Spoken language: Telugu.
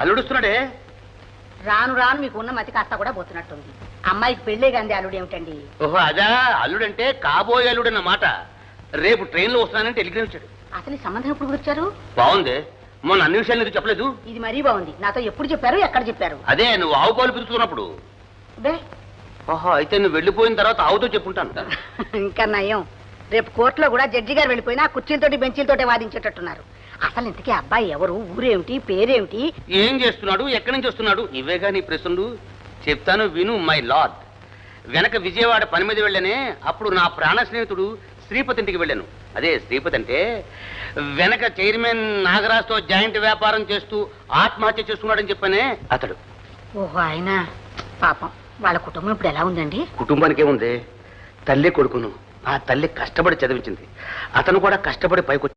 అల్లుడుస్తున్నాడే. రాను రాను మీకున్న మతి కాస్త కూడా పోతున్నట్టుంది. అమ్మాయికి పెళ్లే గాంధీ అల్లుడు ఏమిటండి? ఓహో అదా, అల్లుడంటే కాబోయే అల్లుడు అన్నమాట. రేపు ట్రైన్లో వస్తున్నానని టెలిగ్రామ్ ఇచ్చాడు. అసలు ఈ సంబంధం ఎప్పుడు కుదిర్చారు? బాగుంది. మొన్న అన్ని విషయాలు నీకు చెప్పలేదు. ఇది మరీ బాగుంది. నాతో ఎప్పుడు చెప్పారు, ఎక్కడ చెప్పారు? అదే నువ్వు ఆవు పాలు పిలుచుకున్నప్పుడు. ఓహో అయితే నువ్వు వెళ్ళిపోయిన తర్వాత ఆవుతో చెప్పుంటాను. ఇంకా నయం. రేపు కోర్టులో కూడా జడ్జి గారు వెళ్ళిపోయినా కుర్చీలతోటి బెంచీలతోటి వాదించేటట్టున్నారు. అసలు ఇంతకీ అబ్బాయి ఎవరు, ఊరేమిటి, పేరేమిటి, ఏం చేస్తున్నాడు, ఎక్కడి నుంచి వస్తున్నాడు, ఇవేగా నీ ప్రశ్నలు. చెప్తాను విను మై లార్డ్. వెనక విజయవాడ పని మీద వెళ్ళానే, అప్పుడు నా ప్రాణ స్నేహితుడు శ్రీపతి ఇంటికి వెళ్ళాను. అదే శ్రీపతి అంటే వెనక చైర్మన్ నాగరాజ్తో జాయింట్ వ్యాపారం చేస్తూ ఆత్మహత్య చేసుకున్నాడని చెప్పానే అతడు. ఓహో ఆయన. పాపం వాళ్ళ కుటుంబం ఇప్పుడు ఎలా ఉందండి? కుటుంబానికే ఉంది. తల్లి కొడుకును. ఆ తల్లి కష్టపడి చదివించింది, అతను కూడా కష్టపడి పైకి